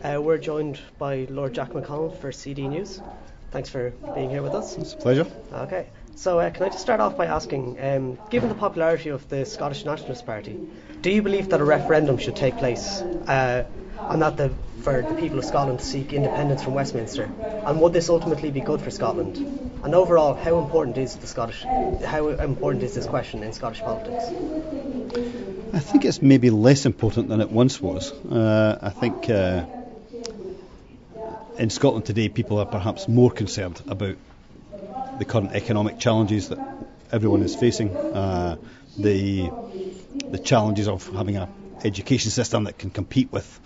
We're joined by Lord Jack McConnell for CD News. Thanks for being here with us. It's a pleasure. Okay, so can I just start off by asking, given the popularity of the Scottish Nationalist Party, do you believe that a referendum should take place for the people of Scotland to seek independence from Westminster? And would this ultimately be good for Scotland? And overall, how important is this question in Scottish politics? I think it's maybe less important than it once was. I think in Scotland today people are perhaps more concerned about the current economic challenges that everyone is facing, the challenges of having an education system that can compete with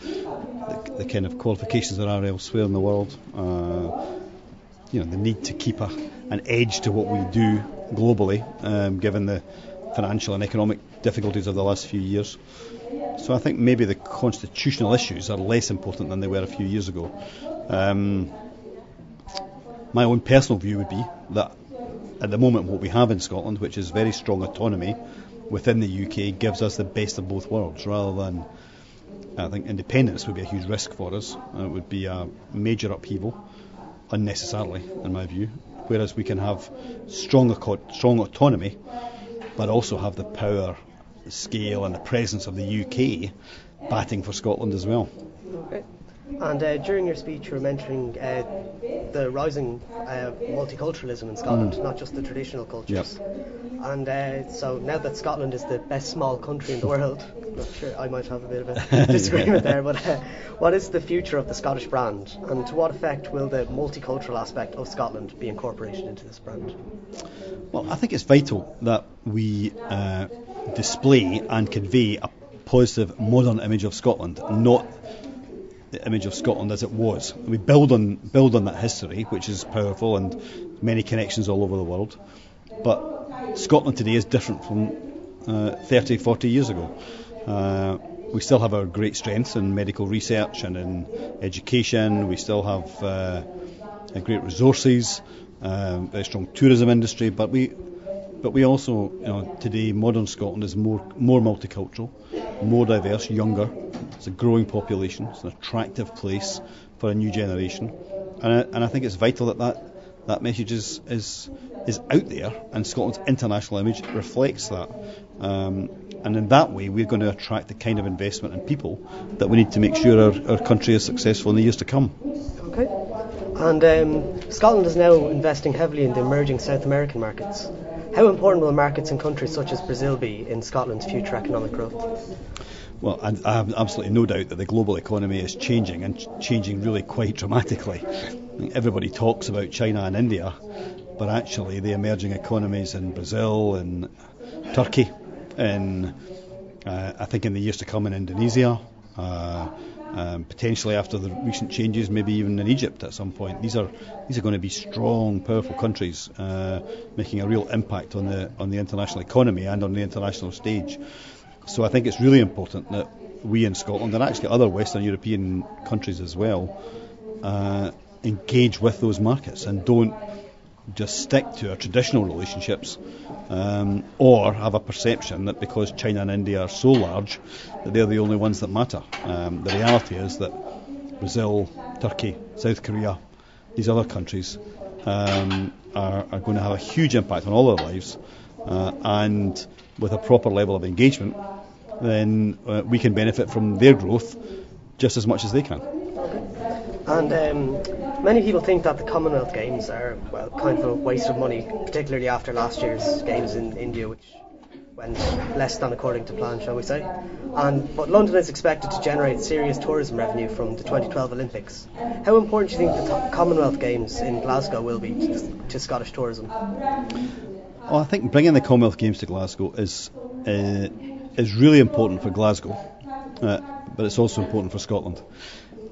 the kind of qualifications that are elsewhere in the world, the need to keep an edge to what we do globally, given the financial and economic difficulties of the last few years. So I think maybe the constitutional issues are less important than they were a few years ago. My own personal view would be that at the moment what we have in Scotland, which is very strong autonomy within the UK, gives us the best of both worlds, rather than, I think independence would be a huge risk for us. It would be a major upheaval unnecessarily, in my view, whereas we can have strong autonomy but also have the power, the scale and the presence of the UK batting for Scotland as well. Okay. And during your speech you were mentioning the rising multiculturalism in Scotland, not just the traditional cultures. Yep. And so now that Scotland is the best small country in the world, I'm sure I might have a bit of a disagreement there, but what is the future of the Scottish brand, and to what effect will the multicultural aspect of Scotland be incorporated into this brand? Well, I think it's vital that we display and convey a positive modern image of Scotland, not the image of Scotland as it was. We build on that history, which is powerful, and many connections all over the world. But Scotland today is different from 30, 40 years ago. We still have our great strengths in medical research and in education. We still have great resources, very strong tourism industry. But we also, today modern Scotland is more multicultural, more diverse, younger. It's a growing population. It's an attractive place for a new generation, and I think it's vital that message is out there, and Scotland's international image reflects that. And in that way, we're going to attract the kind of investment and people that we need to make sure our country is successful in the years to come. Okay. And Scotland is now investing heavily in the emerging South American markets. How important will markets in countries such as Brazil be in Scotland's future economic growth? Well, I have absolutely no doubt that the global economy is changing, and changing really quite dramatically. Everybody talks about China and India, but actually the emerging economies in Brazil and Turkey, and I think in the years to come in Indonesia, potentially after the recent changes, maybe even in Egypt at some point. These are going to be strong, powerful countries, making a real impact on the international economy and on the international stage. So I think it's really important that we in Scotland, and actually other Western European countries as well, engage with those markets and don't just stick to our traditional relationships, or have a perception that because China and India are so large that they're the only ones that matter. The reality is that Brazil, Turkey, South Korea, these other countries are going to have a huge impact on all our lives, and with a proper level of engagement, then we can benefit from their growth just as much as they can. And many people think that the Commonwealth Games are, kind of a waste of money, particularly after last year's Games in India, which went less than according to plan, shall we say. But London is expected to generate serious tourism revenue from the 2012 Olympics. How important do you think the Commonwealth Games in Glasgow will be to Scottish tourism? Well, I think bringing the Commonwealth Games to Glasgow is really important for Glasgow, but it's also important for Scotland.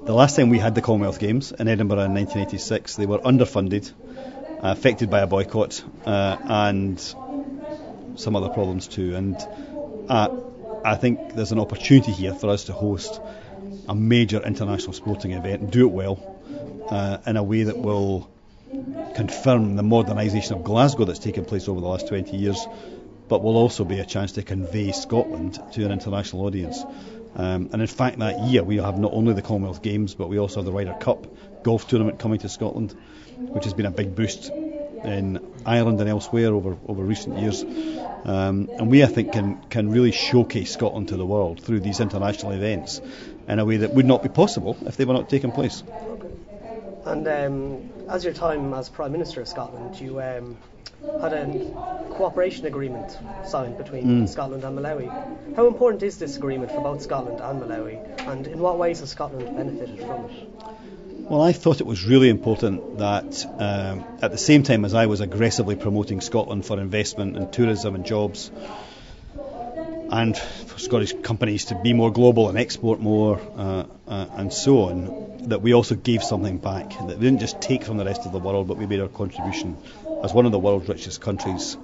The last time we had the Commonwealth Games in Edinburgh in 1986, they were underfunded, affected by a boycott, and some other problems too. And I think there's an opportunity here for us to host a major international sporting event and do it well, in a way that will confirm the modernisation of Glasgow that's taken place over the last 20 years, but will also be a chance to convey Scotland to an international audience. And in fact, that year we have not only the Commonwealth Games, but we also have the Ryder Cup golf tournament coming to Scotland, which has been a big boost in Ireland and elsewhere over recent years. And we, I think, can really showcase Scotland to the world through these international events in a way that would not be possible if they were not taking place. And as your time as Prime Minister of Scotland, you had a cooperation agreement signed between Scotland and Malawi. How important is this agreement for both Scotland and Malawi, and in what ways has Scotland benefited from it? Well, I thought it was really important that at the same time as I was aggressively promoting Scotland for investment and tourism and jobs, and for Scottish companies to be more global and export more and so on, that we also gave something back, that we didn't just take from the rest of the world, but we made our contribution. As one of the world's richest countries,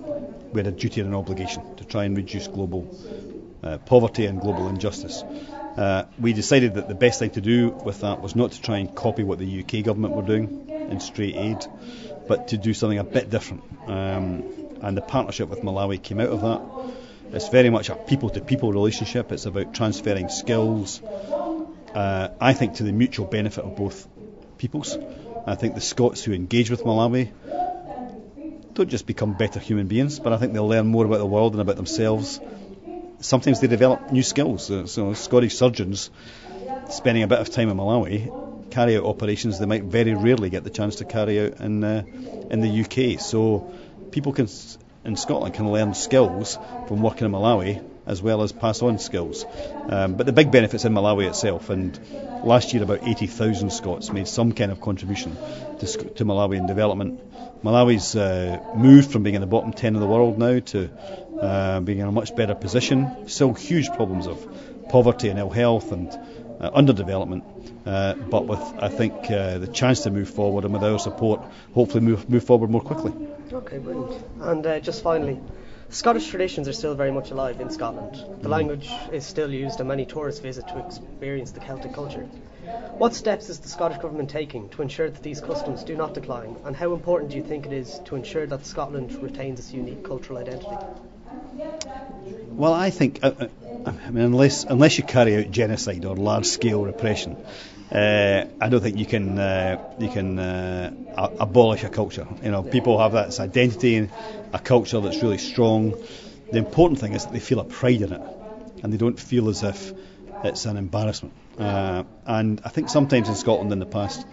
we had a duty and an obligation to try and reduce global poverty and global injustice. We decided that the best thing to do with that was not to try and copy what the UK government were doing in straight aid, but to do something a bit different. And the partnership with Malawi came out of that. It's very much a people-to-people relationship. It's about transferring skills, I think, to the mutual benefit of both peoples. I think the Scots who engage with Malawi don't just become better human beings, but I think they'll learn more about the world and about themselves. Sometimes they develop new skills. So Scottish surgeons spending a bit of time in Malawi carry out operations they might very rarely get the chance to carry out in the UK. So people in Scotland can learn skills from working in Malawi as well as pass on skills. But the big benefit's in Malawi itself, and last year about 80,000 Scots made some kind of contribution to Malawian development. Malawi's moved from being in the bottom 10 of the world now to being in a much better position. Still huge problems of poverty and ill health and underdevelopment, but with, I think, the chance to move forward, and with our support, hopefully move forward more quickly. Okay, brilliant. And just finally, Scottish traditions are still very much alive in Scotland. The language is still used and many tourists visit to experience the Celtic culture. What steps is the Scottish Government taking to ensure that these customs do not decline, and how important do you think it is to ensure that Scotland retains its unique cultural identity? Well, I think, unless you carry out genocide or large-scale repression, I don't think you can abolish a culture. People have that identity, a culture that's really strong. The important thing is that they feel a pride in it, and they don't feel as if it's an embarrassment. And I think sometimes in Scotland in the past,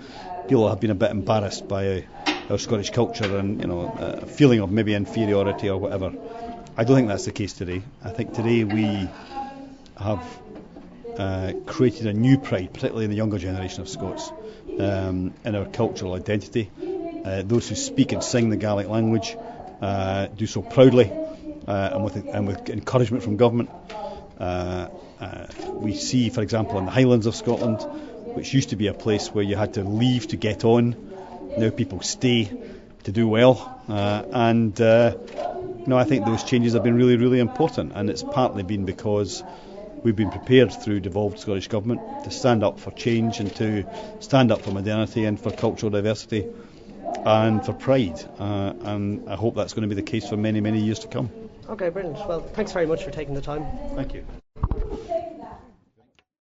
people have been a bit embarrassed by our Scottish culture and a feeling of maybe inferiority or whatever. I don't think that's the case today. I think today we have created a new pride, particularly in the younger generation of Scots, in our cultural identity. Those who speak and sing the Gaelic language do so proudly and with encouragement from government. We see, for example, in the Highlands of Scotland, which used to be a place where you had to leave to get on, now people stay to do well. I think those changes have been really, really important, and it's partly been because we've been prepared through devolved Scottish Government to stand up for change and to stand up for modernity and for cultural diversity and for pride. And I hope that's going to be the case for many, many years to come. Okay, brilliant. Well, thanks very much for taking the time. Thank you.